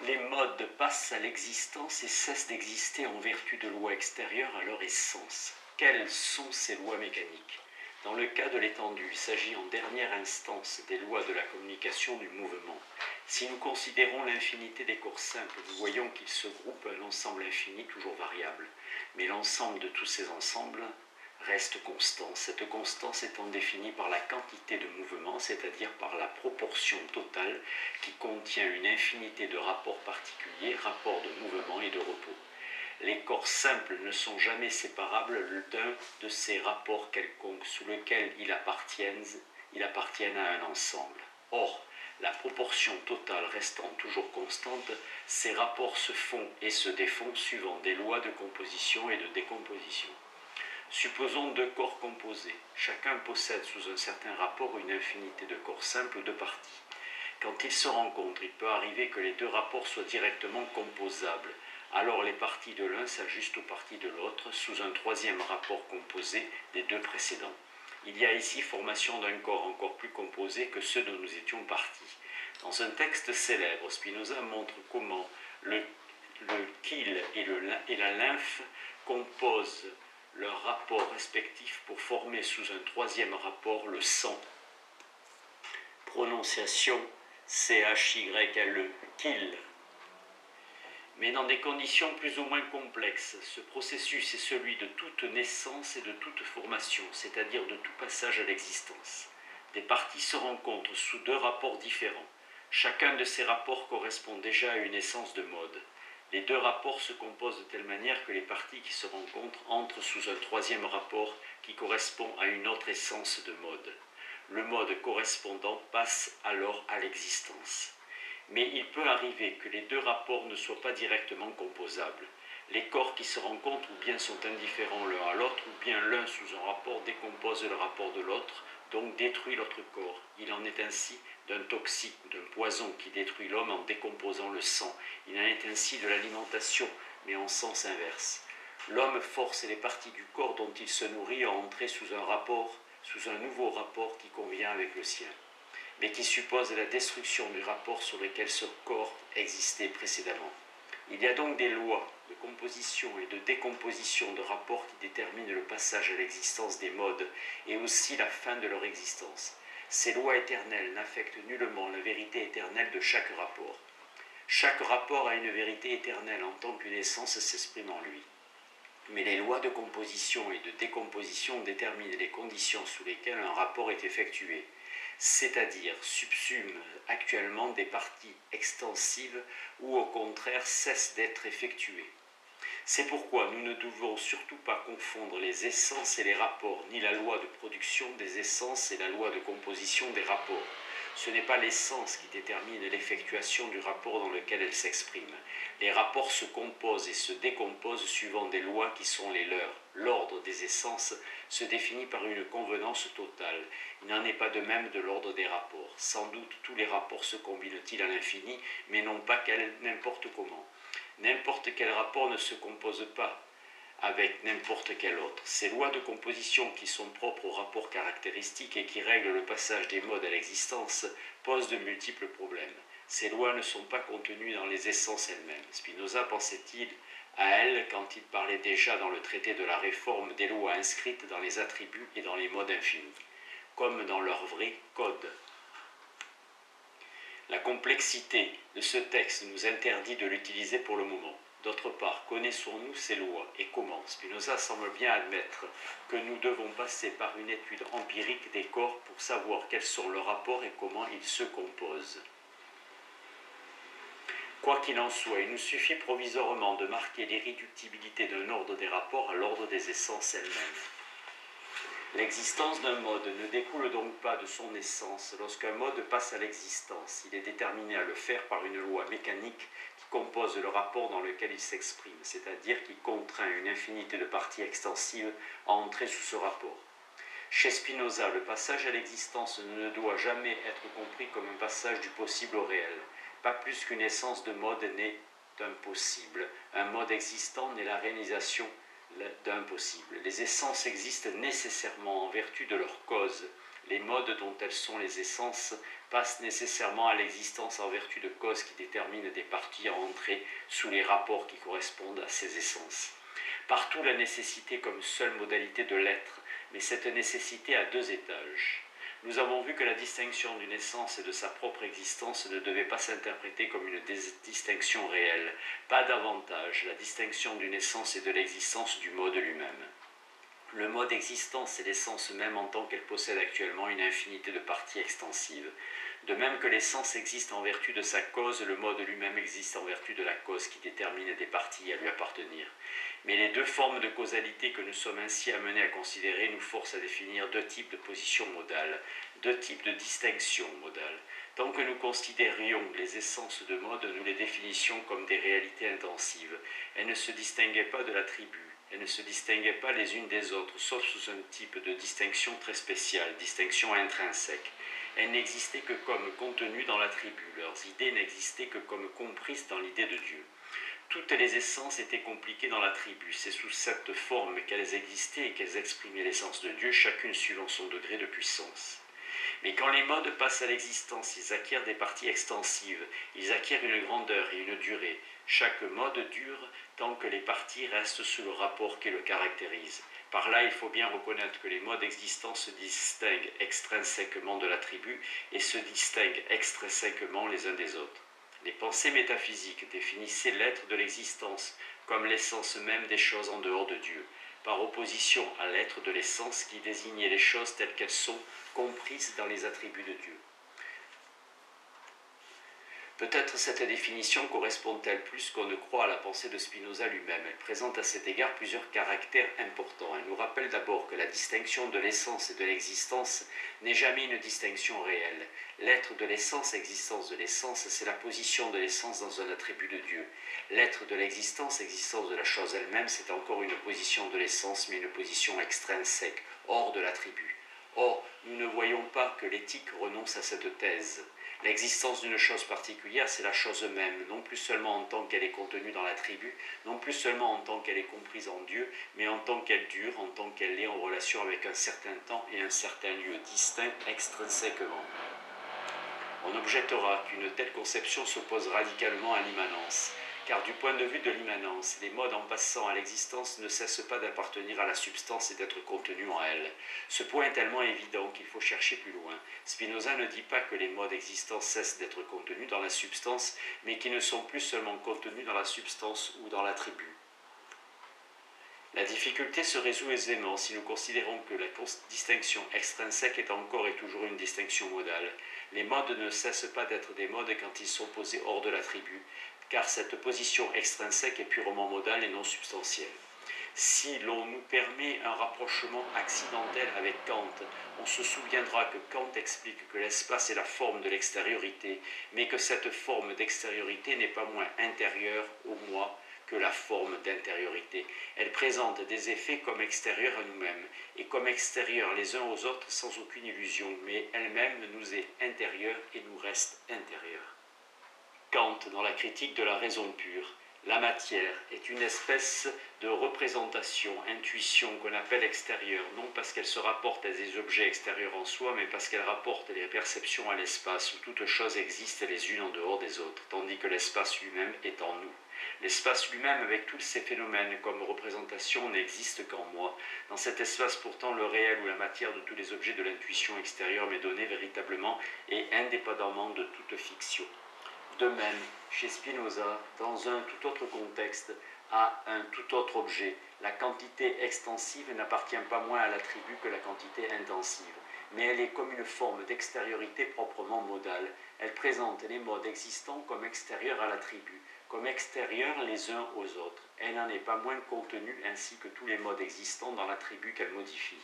les modes passent à l'existence et cessent d'exister en vertu de lois extérieures à leur essence. Quelles sont ces lois mécaniques? Dans le cas de l'étendue, il s'agit en dernière instance des lois de la communication du mouvement. Si nous considérons l'infinité des corps simples, nous voyons qu'ils se groupent à un ensemble infini toujours variable. Mais l'ensemble de tous ces ensembles reste constant, cette constance étant définie par la quantité de mouvement, c'est-à-dire par la proportion totale qui contient une infinité de rapports particuliers, rapports de mouvement et de repos. Les corps simples ne sont jamais séparables d'un de ces rapports quelconques sous lesquels ils appartiennent à un ensemble. Or, la proportion totale restant toujours constante, ces rapports se font et se défont suivant des lois de composition et de décomposition. Supposons deux corps composés. Chacun possède sous un certain rapport une infinité de corps simples ou de parties. Quand ils se rencontrent, il peut arriver que les deux rapports soient directement composables. Alors les parties de l'un s'ajustent aux parties de l'autre sous un troisième rapport composé des deux précédents. Il y a ici formation d'un corps encore plus composé que ceux dont nous étions partis. Dans un texte célèbre, Spinoza montre comment le chyle et la lymphe composent leurs rapports respectifs pour former sous un troisième rapport le sang. Prononciation C-H-Y-L-E, chyle. Mais dans des conditions plus ou moins complexes, ce processus est celui de toute naissance et de toute formation, c'est-à-dire de tout passage à l'existence. Des parties se rencontrent sous deux rapports différents. Chacun de ces rapports correspond déjà à une essence de mode. Les deux rapports se composent de telle manière que les parties qui se rencontrent entrent sous un troisième rapport qui correspond à une autre essence de mode. Le mode correspondant passe alors à l'existence. Mais il peut arriver que les deux rapports ne soient pas directement composables. Les corps qui se rencontrent ou bien sont indifférents l'un à l'autre, ou bien l'un sous un rapport décompose le rapport de l'autre, donc détruit l'autre corps. Il en est ainsi d'un toxique ou d'un poison qui détruit l'homme en décomposant le sang. Il en est ainsi de l'alimentation, mais en sens inverse. L'homme force les parties du corps dont il se nourrit à entrer sous un nouveau rapport qui convient avec le sien, mais qui suppose la destruction du rapport sur lequel ce corps existait précédemment. Il y a donc des lois de composition et de décomposition de rapports qui déterminent le passage à l'existence des modes et aussi la fin de leur existence. Ces lois éternelles n'affectent nullement la vérité éternelle de chaque rapport. Chaque rapport a une vérité éternelle en tant qu'une essence s'exprime en lui. Mais les lois de composition et de décomposition déterminent les conditions sous lesquelles un rapport est effectué, c'est-à-dire subsument actuellement des parties extensives ou au contraire cessent d'être effectuées. C'est pourquoi nous ne devons surtout pas confondre les essences et les rapports, ni la loi de production des essences et la loi de composition des rapports. Ce n'est pas l'essence qui détermine l'effectuation du rapport dans lequel elle s'exprime. Les rapports se composent et se décomposent suivant des lois qui sont les leurs. L'ordre des essences se définit par une convenance totale. Il n'en est pas de même de l'ordre des rapports. Sans doute tous les rapports se combinent-ils à l'infini, mais non pas n'importe comment. N'importe quel rapport ne se compose pas avec n'importe quel autre. Ces lois de composition qui sont propres aux rapports caractéristiques et qui règlent le passage des modes à l'existence posent de multiples problèmes. Ces lois ne sont pas contenues dans les essences elles-mêmes. Spinoza pensait-il à elles quand il parlait déjà dans le traité de la Réforme des lois inscrites dans les attributs et dans les modes infinis, comme dans leur vrai code. La complexité de ce texte nous interdit de l'utiliser pour le moment. D'autre part, connaissons-nous ces lois et comment? Spinoza semble bien admettre que nous devons passer par une étude empirique des corps pour savoir quels sont leurs rapports et comment ils se composent. Quoi qu'il en soit, il nous suffit provisoirement de marquer l'irréductibilité d'un ordre des rapports à l'ordre des essences elles-mêmes. L'existence d'un mode ne découle donc pas de son essence. Lorsqu'un mode passe à l'existence, il est déterminé à le faire par une loi mécanique qui compose le rapport dans lequel il s'exprime, c'est-à-dire qui contraint une infinité de parties extensives à entrer sous ce rapport. Chez Spinoza, le passage à l'existence ne doit jamais être compris comme un passage du possible au réel, pas plus qu'une essence de mode n'est un possible. Un mode existant n'est la réalisation d'un possible. Les essences existent nécessairement en vertu de leur cause. les modes dont elles sont les essences passent nécessairement à l'existence en vertu de causes qui déterminent des parties à entrer sous les rapports qui correspondent à ces essences. Partout la nécessité comme seule modalité de l'être, mais cette nécessité a deux étages. Nous avons vu que la distinction d'une essence et de sa propre existence ne devait pas s'interpréter comme une distinction réelle, pas davantage la distinction d'une essence et de l'existence du mode lui-même. Le mode existence est l'essence même en tant qu'elle possède actuellement une infinité de parties extensives. De même que l'essence existe en vertu de sa cause, le mode lui-même existe en vertu de la cause qui détermine des parties à lui appartenir. Mais les deux formes de causalité que nous sommes ainsi amenés à considérer nous forcent à définir deux types de positions modales, deux types de distinctions modales. Tant que nous considérions les essences de mode, nous les définissions comme des réalités intensives. Elles ne se distinguaient pas de l'attribut. Elles ne se distinguaient pas les unes des autres, sauf sous un type de distinction très spéciale, distinction intrinsèque. Elles n'existaient que comme contenues dans l'attribut, leurs idées n'existaient que comme comprises dans l'idée de Dieu. Toutes les essences étaient compliquées dans l'attribut, c'est sous cette forme qu'elles existaient et qu'elles exprimaient l'essence de Dieu, chacune suivant son degré de puissance. Mais quand les modes passent à l'existence, ils acquièrent des parties extensives, ils acquièrent une grandeur et une durée. Chaque mode dure tant que les parties restent sous le rapport qui le caractérise. Par là, il faut bien reconnaître que les modes existants se distinguent extrinsèquement de l'attribut et se distinguent extrinsèquement les uns des autres. Les pensées métaphysiques définissaient l'être de l'existence comme l'essence même des choses en dehors de Dieu, par opposition à l'être de l'essence qui désignait les choses telles qu'elles sont comprises dans les attributs de Dieu. Peut-être cette définition correspond-elle plus qu'on ne croit à la pensée de Spinoza lui-même. Elle présente à cet égard plusieurs caractères importants. Elle nous rappelle d'abord que la distinction de l'essence et de l'existence n'est jamais une distinction réelle. L'être de l'essence, existence de l'essence, c'est la position de l'essence dans un attribut de Dieu. L'être de l'existence, existence de la chose elle-même, c'est encore une position de l'essence, mais une position extrinsèque, hors de l'attribut. Or, nous ne voyons pas que l'éthique renonce à cette thèse. L'existence d'une chose particulière, c'est la chose même, non plus seulement en tant qu'elle est contenue dans l'attribut, non plus seulement en tant qu'elle est comprise en Dieu, mais en tant qu'elle dure, en tant qu'elle est en relation avec un certain temps et un certain lieu, distincts extrinsèquement. On objectera qu'une telle conception s'oppose radicalement à l'immanence, car du point de vue de l'immanence, les modes en passant à l'existence ne cessent pas d'appartenir à la substance et d'être contenus en elle. Ce point est tellement évident qu'il faut chercher plus loin. Spinoza ne dit pas que les modes existants cessent d'être contenus dans la substance, mais qu'ils ne sont plus seulement contenus dans la substance ou dans l'attribut. La difficulté se résout aisément si nous considérons que la distinction extrinsèque est encore et toujours une distinction modale. Les modes ne cessent pas d'être des modes quand ils sont posés hors de l'attribut, car cette position extrinsèque est purement modale et non substantielle. Si l'on nous permet un rapprochement accidentel avec Kant, on se souviendra que Kant explique que l'espace est la forme de l'extériorité, mais que cette forme d'extériorité n'est pas moins intérieure au moi que la forme d'intériorité. Elle présente des effets comme extérieurs à nous-mêmes, et comme extérieurs les uns aux autres sans aucune illusion, mais elle-même nous est intérieure et nous reste intérieure. Kant, dans la critique de la raison pure, la matière est une espèce de représentation, intuition qu'on appelle extérieure, non parce qu'elle se rapporte à des objets extérieurs en soi, mais parce qu'elle rapporte les perceptions à l'espace où toutes choses existent les unes en dehors des autres, tandis que l'espace lui-même est en nous. L'espace lui-même, avec tous ces phénomènes comme représentation, n'existe qu'en moi. Dans cet espace, pourtant, le réel ou la matière de tous les objets de l'intuition extérieure m'est donné véritablement et indépendamment de toute fiction. De même, chez Spinoza, dans un tout autre contexte, à un tout autre objet, la quantité extensive n'appartient pas moins à l'attribut que la quantité intensive, mais elle est comme une forme d'extériorité proprement modale. Elle présente les modes existants comme extérieurs à l'attribut, comme extérieurs les uns aux autres. Elle n'en est pas moins contenue ainsi que tous les modes existants dans l'attribut qu'elle modifie.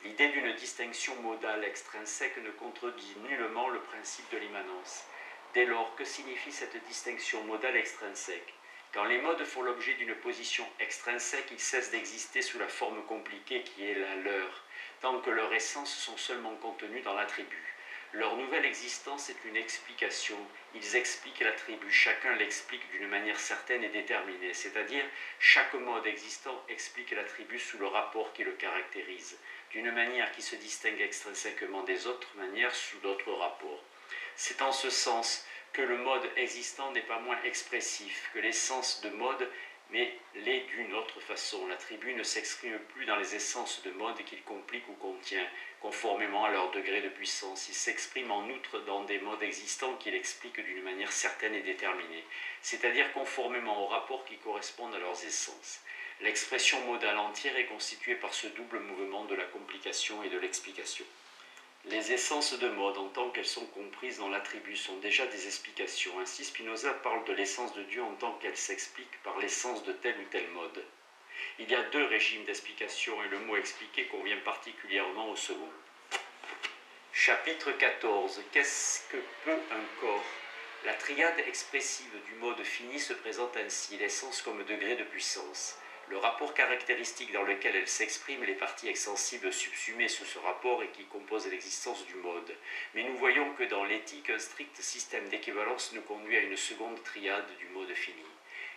L'idée d'une distinction modale extrinsèque ne contredit nullement le principe de l'immanence. Dès lors, que signifie cette distinction modale extrinsèque? Quand les modes font l'objet d'une position extrinsèque, ils cessent d'exister sous la forme compliquée qui est la leur, tant que leurs essences sont seulement contenues dans l'attribut. Leur nouvelle existence est une explication. Ils expliquent l'attribut, chacun l'explique d'une manière certaine et déterminée, c'est-à-dire chaque mode existant explique l'attribut sous le rapport qui le caractérise. d'une manière qui se distingue extrinsèquement des autres manières sous d'autres rapports. C'est en ce sens que le mode existant n'est pas moins expressif que l'essence de mode, mais l'est d'une autre façon. L'attribut ne s'exprime plus dans les essences de mode qu'il complique ou contient, conformément à leur degré de puissance. Il s'exprime en outre dans des modes existants qu'il explique d'une manière certaine et déterminée, c'est-à-dire conformément aux rapports qui correspondent à leurs essences. L'expression modale entière est constituée par ce double mouvement de la complication et de l'explication. Les essences de mode, en tant qu'elles sont comprises dans l'attribut, sont déjà des explications. Ainsi, Spinoza parle de l'essence de Dieu en tant qu'elle s'explique par l'essence de tel ou tel mode. Il y a deux régimes d'explication et le mot expliquer convient particulièrement au second. Chapitre 14. Qu'est-ce que peut un corps ? La triade expressive du mode fini se présente ainsi, l'essence comme degré de puissance. Le rapport caractéristique dans lequel elle s'exprime, les parties extensibles subsumées sous ce rapport et qui composent l'existence du mode. Mais nous voyons que dans l'éthique, un strict système d'équivalence nous conduit à une seconde triade du mode fini.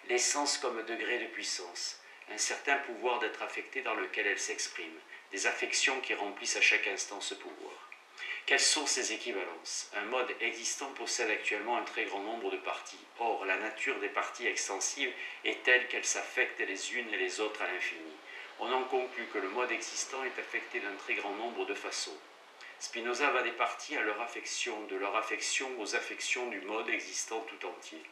L'essence comme degré de puissance, un certain pouvoir d'être affecté dans lequel elle s'exprime, des affections qui remplissent à chaque instant ce pouvoir. Quelles sont ces équivalences ? Un mode existant possède actuellement un très grand nombre de parties. Or, la nature des parties extensives est telle qu'elles s'affectent les unes et les autres à l'infini. On en conclut que le mode existant est affecté d'un très grand nombre de façons. Spinoza va des parties à leur affection, de leur affection aux affections du mode existant tout entier.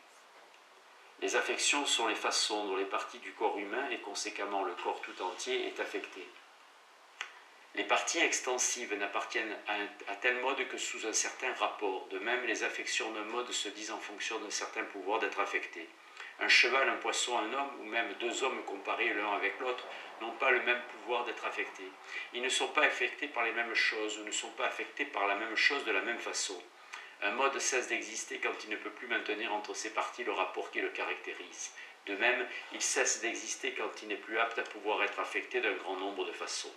Les affections sont les façons dont les parties du corps humain et conséquemment le corps tout entier est affecté. Les parties extensives n'appartiennent à tel mode que sous un certain rapport. De même, les affections d'un mode se disent en fonction d'un certain pouvoir d'être affectés. Un cheval, un poisson, un homme, ou même deux hommes comparés l'un avec l'autre, n'ont pas le même pouvoir d'être affectés. Ils ne sont pas affectés par les mêmes choses, ou ne sont pas affectés par la même chose de la même façon. Un mode cesse d'exister quand il ne peut plus maintenir entre ses parties le rapport qui le caractérise. De même, il cesse d'exister quand il n'est plus apte à pouvoir être affecté d'un grand nombre de façons.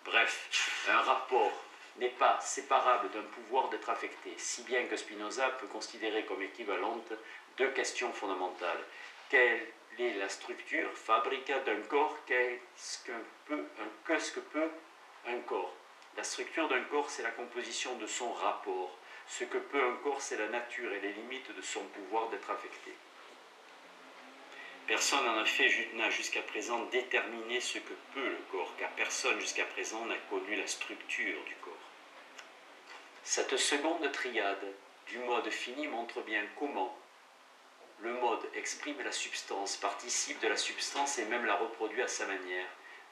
Bref, un rapport n'est pas séparable d'un pouvoir d'être affecté, si bien que Spinoza peut considérer comme équivalentes deux questions fondamentales. Quelle est la structure, fabrica d'un corps? Qu'est-ce que peut un corps? La structure d'un corps, c'est la composition de son rapport. Ce que peut un corps, c'est la nature et les limites de son pouvoir d'être affecté. Personne en effet n'a jusqu'à présent déterminé ce que peut le corps, car personne jusqu'à présent n'a connu la structure du corps. Cette seconde triade du mode fini montre bien comment le mode exprime la substance, participe de la substance et même la reproduit à sa manière.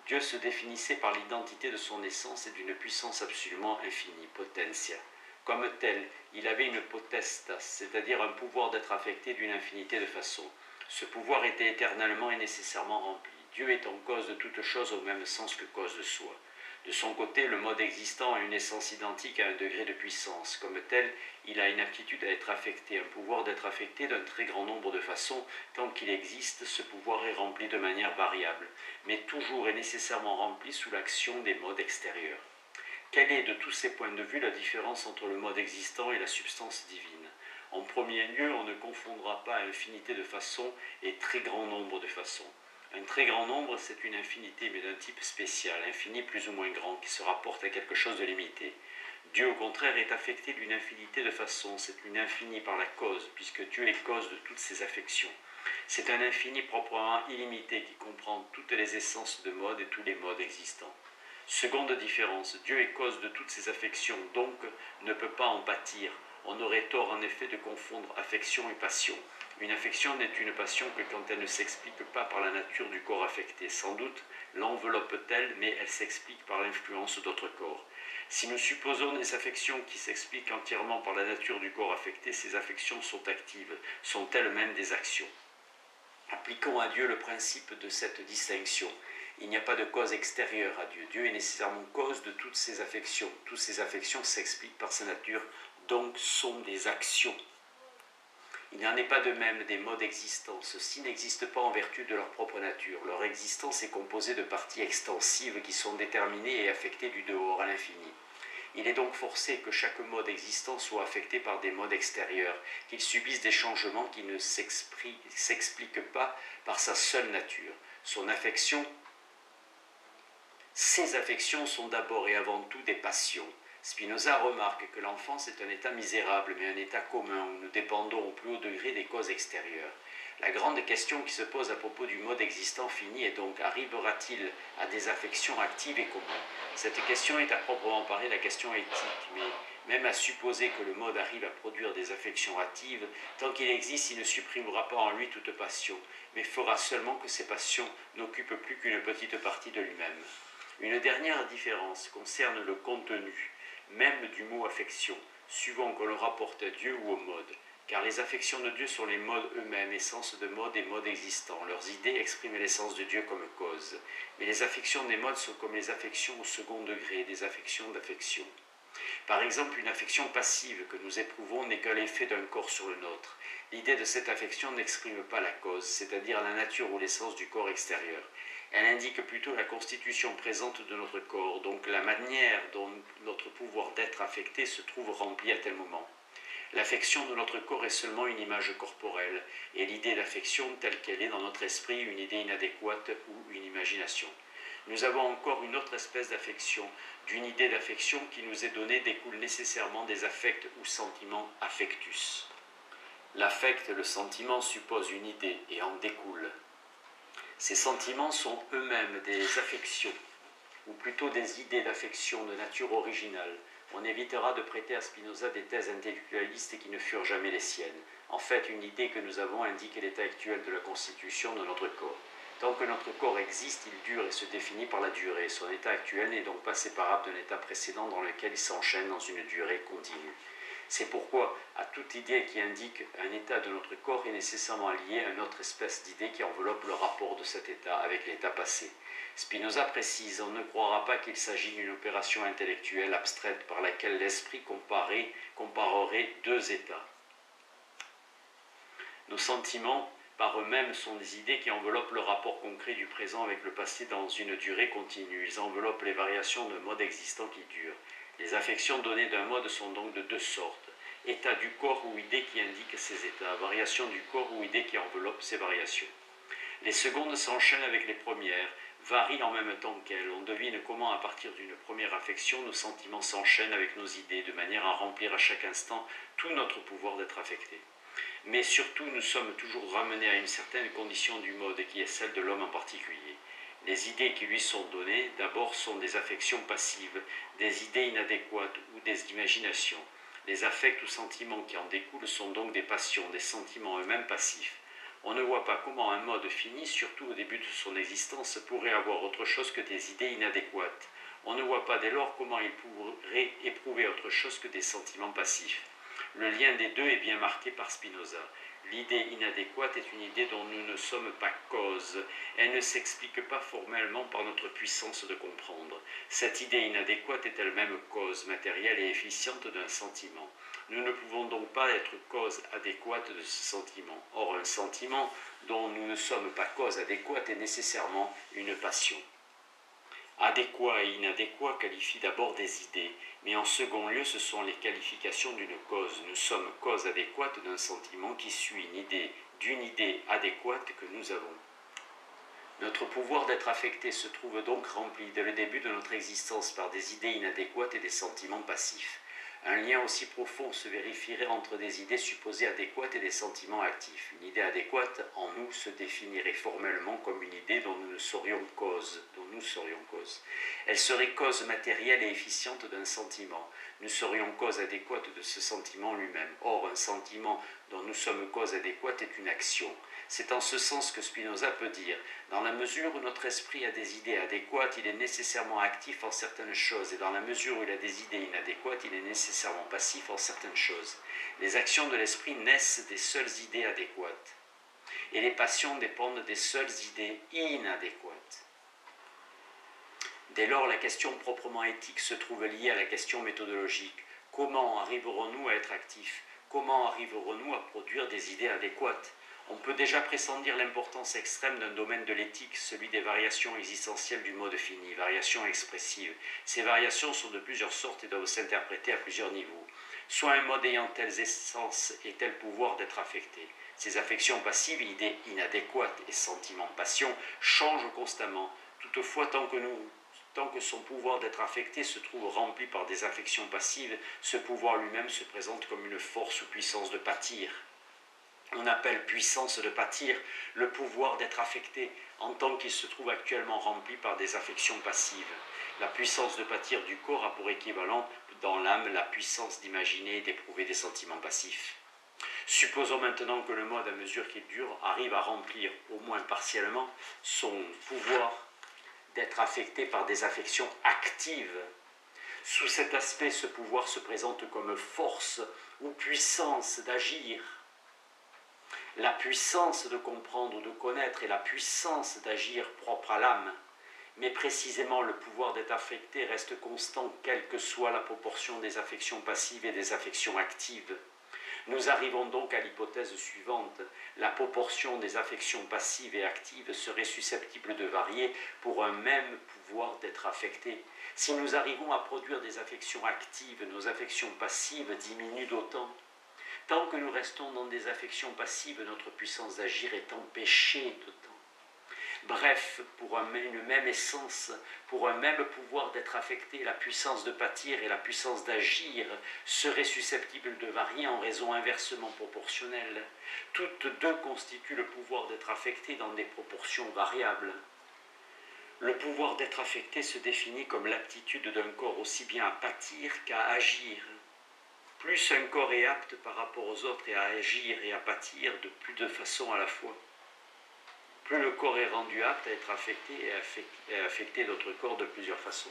Dieu se définissait par l'identité de son essence et d'une puissance absolument infinie, potentia. Comme tel, il avait une potestas, c'est-à-dire un pouvoir d'être affecté d'une infinité de façons. Ce pouvoir était éternellement et nécessairement rempli. Dieu est en cause de toute chose au même sens que cause de soi. De son côté, le mode existant a une essence identique à un degré de puissance. Comme tel, il a une aptitude à être affecté, un pouvoir d'être affecté d'un très grand nombre de façons. Tant qu'il existe, ce pouvoir est rempli de manière variable, mais toujours et nécessairement rempli sous l'action des modes extérieurs. Quelle est de tous ces points de vue la différence entre le mode existant et la substance divine ? En premier lieu, on ne confondra pas infinité de façons et très grand nombre de façons. Un très grand nombre, c'est une infinité, mais d'un type spécial, infini plus ou moins grand, qui se rapporte à quelque chose de limité. Dieu, au contraire, est affecté d'une infinité de façons. C'est une infinie par la cause, puisque Dieu est cause de toutes ses affections. C'est un infini proprement illimité qui comprend toutes les essences de mode et tous les modes existants. Seconde différence, Dieu est cause de toutes ses affections, donc ne peut pas en pâtir. On aurait tort en effet de confondre affection et passion. Une affection n'est une passion que quand elle ne s'explique pas par la nature du corps affecté. Sans doute l'enveloppe-t-elle, mais elle s'explique par l'influence d'autres corps. Si nous supposons des affections qui s'expliquent entièrement par la nature du corps affecté, ces affections sont actives, sont elles-mêmes des actions. Appliquons à Dieu le principe de cette distinction. Il n'y a pas de cause extérieure à Dieu. Dieu est nécessairement cause de toutes ses affections. Toutes ces affections s'expliquent par sa nature, donc sont des actions. Il n'en est pas de même des modes existants. Ceux-ci n'existent pas en vertu de leur propre nature. Leur existence est composée de parties extensives qui sont déterminées et affectées du dehors à l'infini. Il est donc forcé que chaque mode existant soit affecté par des modes extérieurs, qu'il subisse des changements qui ne s'expliquent pas par sa seule nature. Son affection Ces affections sont d'abord et avant tout des passions. Spinoza remarque que l'enfance est un état misérable, mais un état commun où nous dépendons au plus haut degré des causes extérieures. La grande question qui se pose à propos du mode existant fini est donc, arrivera-t-il à des affections actives et communes? Cette question est à proprement parler la question éthique, mais même à supposer que le mode arrive à produire des affections actives, tant qu'il existe, il ne supprimera pas en lui toute passion, mais fera seulement que ces passions n'occupent plus qu'une petite partie de lui-même. Une dernière différence concerne le contenu, même du mot affection, suivant qu'on le rapporte à Dieu ou au mode. Car les affections de Dieu sont les modes eux-mêmes, essence de mode et mode existant. Leurs idées expriment l'essence de Dieu comme cause. Mais les affections des modes sont comme les affections au second degré, des affections d'affection. Par exemple, une affection passive que nous éprouvons n'est que l'effet d'un corps sur le nôtre. L'idée de cette affection n'exprime pas la cause, c'est-à-dire la nature ou l'essence du corps extérieur. Elle indique plutôt la constitution présente de notre corps, donc la manière dont notre pouvoir d'être affecté se trouve rempli à tel moment. L'affection de notre corps est seulement une image corporelle, et l'idée d'affection telle qu'elle est dans notre esprit une idée inadéquate ou une imagination. Nous avons encore une autre espèce d'affection. D'une idée d'affection qui nous est donnée découle nécessairement des affects ou sentiments affectus. L'affect, le sentiment, suppose une idée et en découle. Ces sentiments sont eux-mêmes des affections, ou plutôt des idées d'affection de nature originale. On évitera de prêter à Spinoza des thèses intellectualistes qui ne furent jamais les siennes. En fait, une idée que nous avons indique l'état actuel de la constitution de notre corps. Tant que notre corps existe, il dure et se définit par la durée. Son état actuel n'est donc pas séparable d'un état précédent dans lequel il s'enchaîne dans une durée continue. C'est pourquoi, à toute idée qui indique un état de notre corps est nécessairement liée à une autre espèce d'idée qui enveloppe le rapport de cet état avec l'état passé. Spinoza précise, on ne croira pas qu'il s'agit d'une opération intellectuelle abstraite par laquelle l'esprit comparerait deux états. Nos sentiments, par eux-mêmes, sont des idées qui enveloppent le rapport concret du présent avec le passé dans une durée continue. Ils enveloppent les variations de modes existants qui durent. Les affections données d'un mode sont donc de deux sortes. État du corps ou idée qui indique ces états, variation du corps ou idée qui enveloppe ces variations. Les secondes s'enchaînent avec les premières, varient en même temps qu'elles. On devine comment, à partir d'une première affection, nos sentiments s'enchaînent avec nos idées, de manière à remplir à chaque instant tout notre pouvoir d'être affecté. Mais surtout, nous sommes toujours ramenés à une certaine condition du mode, qui est celle de l'homme en particulier. Les idées qui lui sont données, d'abord, sont des affections passives, des idées inadéquates ou des imaginations. Les affects ou sentiments qui en découlent sont donc des passions, des sentiments eux-mêmes passifs. On ne voit pas comment un mode fini, surtout au début de son existence, pourrait avoir autre chose que des idées inadéquates. On ne voit pas dès lors comment il pourrait éprouver autre chose que des sentiments passifs. Le lien des deux est bien marqué par Spinoza. L'idée inadéquate est une idée dont nous ne sommes pas cause. Elle ne s'explique pas formellement par notre puissance de comprendre. Cette idée inadéquate est elle-même cause matérielle et efficiente d'un sentiment. Nous ne pouvons donc pas être cause adéquate de ce sentiment. Or, un sentiment dont nous ne sommes pas cause adéquate est nécessairement une passion. Adéquat et inadéquat qualifient d'abord des idées, mais en second lieu, ce sont les qualifications d'une cause. Nous sommes cause adéquate d'un sentiment qui suit d'une idée adéquate que nous avons. Notre pouvoir d'être affecté se trouve donc rempli dès le début de notre existence par des idées inadéquates et des sentiments passifs. Un lien aussi profond se vérifierait entre des idées supposées adéquates et des sentiments actifs. Une idée adéquate en nous se définirait formellement comme une idée dont nous serions cause. Elle serait cause matérielle et efficiente d'un sentiment. Nous serions cause adéquate de ce sentiment lui-même. Or, un sentiment dont nous sommes cause adéquate est une action. C'est en ce sens que Spinoza peut dire « Dans la mesure où notre esprit a des idées adéquates, il est nécessairement actif en certaines choses, et dans la mesure où il a des idées inadéquates, il est nécessairement passif en certaines choses. Les actions de l'esprit naissent des seules idées adéquates, et les passions dépendent des seules idées inadéquates. » Dès lors, la question proprement éthique se trouve liée à la question méthodologique. Comment arriverons-nous à être actifs? Comment arriverons-nous à produire des idées adéquates? On peut déjà pressentir l'importance extrême d'un domaine de l'éthique, celui des variations existentielles du mode fini, variations expressives. Ces variations sont de plusieurs sortes et doivent s'interpréter à plusieurs niveaux. Soit un mode ayant telles essences et tel pouvoir d'être affecté. Ces affections passives, idées inadéquates et sentiments passion changent constamment. Toutefois, tant que nous Tant que son pouvoir d'être affecté se trouve rempli par des affections passives, ce pouvoir lui-même se présente comme une force ou puissance de pâtir. On appelle puissance de pâtir le pouvoir d'être affecté en tant qu'il se trouve actuellement rempli par des affections passives. La puissance de pâtir du corps a pour équivalent dans l'âme la puissance d'imaginer et d'éprouver des sentiments passifs. Supposons maintenant que le mode, à mesure qu'il dure, arrive à remplir, au moins partiellement, son pouvoir d'être affecté par des affections actives. Sous cet aspect, ce pouvoir se présente comme force ou puissance d'agir. La puissance de comprendre ou de connaître est la puissance d'agir propre à l'âme. Mais précisément, le pouvoir d'être affecté reste constant, quelle que soit la proportion des affections passives et des affections actives. Nous arrivons donc à l'hypothèse suivante. La proportion des affections passives et actives serait susceptible de varier pour un même pouvoir d'être affecté. Si nous arrivons à produire des affections actives, nos affections passives diminuent d'autant. Tant que nous restons dans des affections passives, notre puissance d'agir est empêchée d'autant. Bref, pour une même essence, pour un même pouvoir d'être affecté, la puissance de pâtir et la puissance d'agir seraient susceptibles de varier en raison inversement proportionnelle. Toutes deux constituent le pouvoir d'être affecté dans des proportions variables. Le pouvoir d'être affecté se définit comme l'aptitude d'un corps aussi bien à pâtir qu'à agir. Plus un corps est apte par rapport aux autres et à agir et à pâtir de plus de façons à la fois, plus le corps est rendu apte à être affecté et à affecter d'autres corps de plusieurs façons.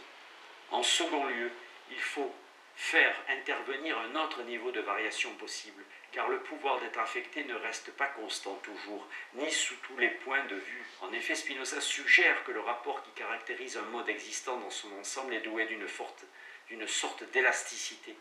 En second lieu, il faut faire intervenir un autre niveau de variation possible, car le pouvoir d'être affecté ne reste pas constant toujours, ni sous tous les points de vue. En effet, Spinoza suggère que le rapport qui caractérise un mode existant dans son ensemble est doué d'une sorte d'élasticité.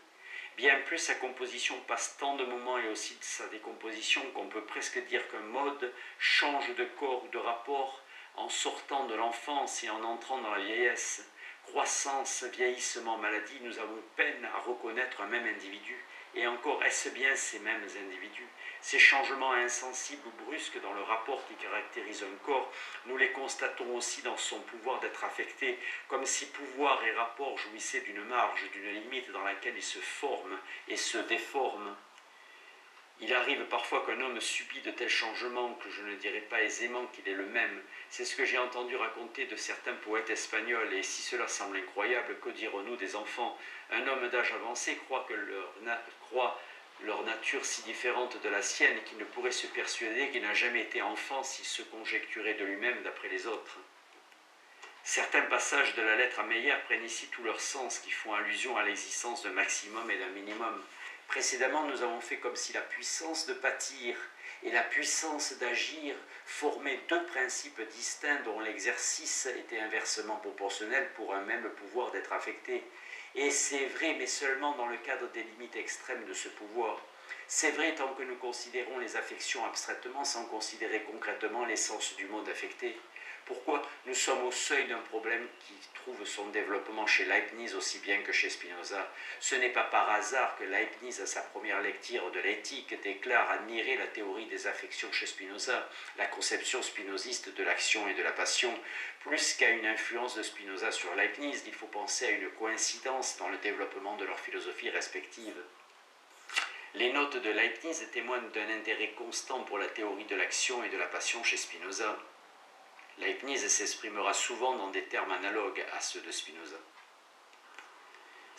Bien plus, sa composition passe tant de moments et aussi de sa décomposition qu'on peut presque dire qu'un mode change de corps ou de rapport en sortant de l'enfance et en entrant dans la vieillesse. Croissance, vieillissement, maladie, nous avons peine à reconnaître un même individu. Et encore, est-ce bien ces mêmes individus? Ces changements insensibles ou brusques dans le rapport qui caractérise un corps, nous les constatons aussi dans son pouvoir d'être affecté, comme si pouvoir et rapport jouissaient d'une marge, d'une limite dans laquelle ils se forment et se déforment. Il arrive parfois qu'un homme subit de tels changements que je ne dirais pas aisément qu'il est le même. C'est ce que j'ai entendu raconter de certains poètes espagnols, et si cela semble incroyable, que dirons-nous des enfants? Un homme d'âge avancé croit leur nature si différente de la sienne qu'il ne pourrait se persuader qu'il n'a jamais été enfant s'il se conjecturait de lui-même d'après les autres. Certains passages de la lettre à Meyer prennent ici tout leur sens, qui font allusion à l'existence d'un maximum et d'un minimum. Précédemment, nous avons fait comme si la puissance de pâtir et la puissance d'agir formaient deux principes distincts dont l'exercice était inversement proportionnel pour un même pouvoir d'être affecté. Et c'est vrai, mais seulement dans le cadre des limites extrêmes de ce pouvoir. C'est vrai tant que nous considérons les affections abstraitement sans considérer concrètement l'essence du mode affecté. Pourquoi nous sommes au seuil d'un problème qui trouve son développement chez Leibniz aussi bien que chez Spinoza. Ce n'est pas par hasard que Leibniz, à sa première lecture de l'éthique, déclare admirer la théorie des affections chez Spinoza, la conception spinoziste de l'action et de la passion. Plus qu'à une influence de Spinoza sur Leibniz, il faut penser à une coïncidence dans le développement de leurs philosophies respectives. Les notes de Leibniz témoignent d'un intérêt constant pour la théorie de l'action et de la passion chez Spinoza. Leibniz s'exprimera souvent dans des termes analogues à ceux de Spinoza.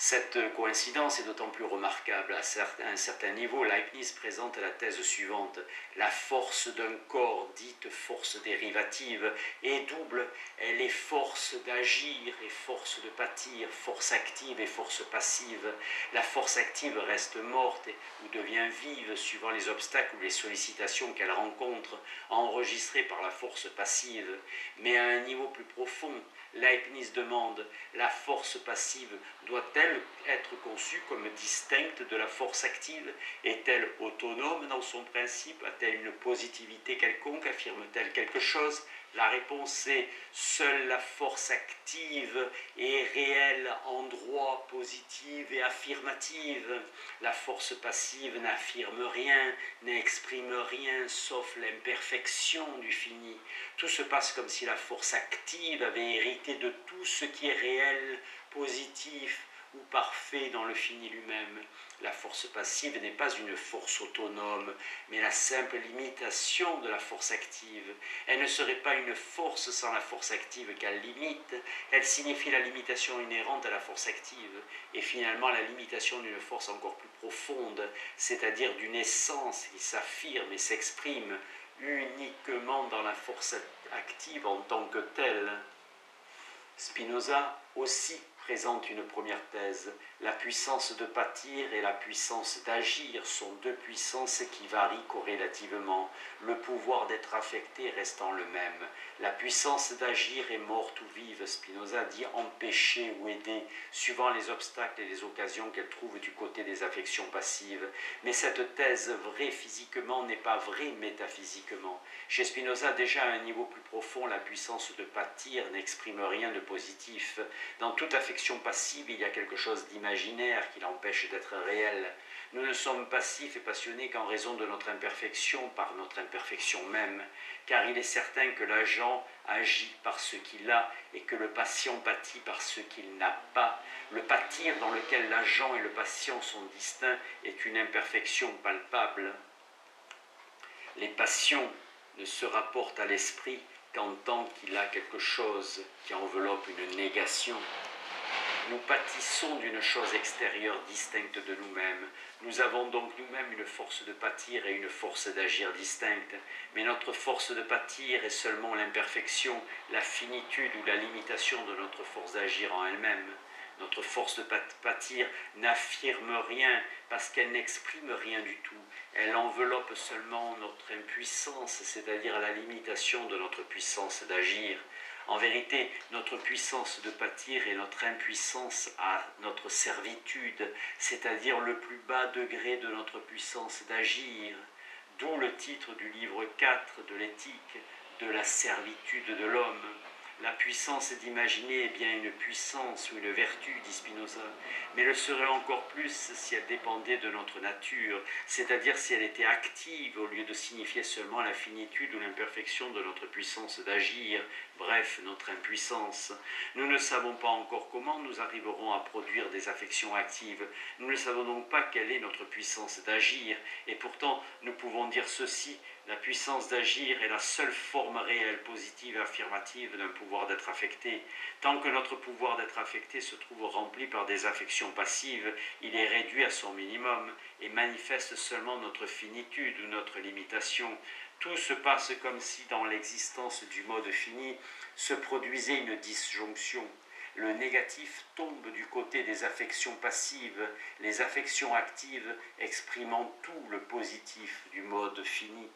Cette coïncidence est d'autant plus remarquable. À un certain niveau, Leibniz présente la thèse suivante. La force d'un corps, dite force dérivative, est double. Elle est force d'agir et force de pâtir, force active et force passive. La force active reste morte ou devient vive suivant les obstacles ou les sollicitations qu'elle rencontre, enregistrées par la force passive. Mais à un niveau plus profond, Leibniz demande, la force passive doit-elle être conçue comme distincte de la force active? Est-elle autonome dans son principe? A-t-elle une positivité quelconque? Affirme-t-elle quelque chose? La réponse est seule la force active est réelle en droit, positive et affirmative. La force passive n'affirme rien, n'exprime rien sauf l'imperfection du fini. Tout se passe comme si la force active avait hérité de tout ce qui est réel, positif ou parfait dans le fini lui-même. La force passive n'est pas une force autonome, mais la simple limitation de la force active. Elle ne serait pas une force sans la force active qu'elle limite, elle signifie la limitation inhérente à la force active, et finalement la limitation d'une force encore plus profonde, c'est-à-dire d'une essence qui s'affirme et s'exprime uniquement dans la force active en tant que telle. Spinoza aussi présente une première thèse. La puissance de pâtir et la puissance d'agir sont deux puissances qui varient corrélativement, le pouvoir d'être affecté restant le même. La puissance d'agir est morte ou vive, Spinoza dit empêcher ou aider, suivant les obstacles et les occasions qu'elle trouve du côté des affections passives. Mais cette thèse vraie physiquement n'est pas vraie métaphysiquement. Chez Spinoza, déjà à un niveau plus profond, la puissance de pâtir n'exprime rien de positif. Dans toute affection passive, il y a quelque chose d'imaginaire qui l'empêche d'être réel. Nous ne sommes passifs et passionnés qu'en raison de notre imperfection, par notre imperfection même, car il est certain que l'agent agit par ce qu'il a et que le patient pâtit par ce qu'il n'a pas. Le pâtir dans lequel l'agent et le patient sont distincts est une imperfection palpable. Les passions ne se rapportent à l'esprit qu'en tant qu'il a quelque chose qui enveloppe une négation. Nous pâtissons d'une chose extérieure distincte de nous-mêmes. Nous avons donc nous-mêmes une force de pâtir et une force d'agir distincte. Mais notre force de pâtir est seulement l'imperfection, la finitude ou la limitation de notre force d'agir en elle-même. Notre force de pâtir n'affirme rien parce qu'elle n'exprime rien du tout. Elle enveloppe seulement notre impuissance, c'est-à-dire la limitation de notre puissance d'agir. En vérité, notre puissance de pâtir est notre impuissance à notre servitude, c'est-à-dire le plus bas degré de notre puissance d'agir. D'où le titre du livre 4 de l'éthique, de la servitude de l'homme. La puissance d'imaginer est bien une puissance ou une vertu, dit Spinoza, mais le serait encore plus si elle dépendait de notre nature, c'est-à-dire si elle était active au lieu de signifier seulement la finitude ou l'imperfection de notre puissance d'agir, bref, notre impuissance. Nous ne savons pas encore comment nous arriverons à produire des affections actives, nous ne savons donc pas quelle est notre puissance d'agir, et pourtant nous pouvons dire ceci: la puissance d'agir est la seule forme réelle, positive et affirmative d'un pouvoir d'être affecté. Tant que notre pouvoir d'être affecté se trouve rempli par des affections passives, il est réduit à son minimum et manifeste seulement notre finitude ou notre limitation. Tout se passe comme si dans l'existence du mode fini se produisait une disjonction. Le négatif tombe du côté des affections passives, les affections actives exprimant tout le positif du mode fini.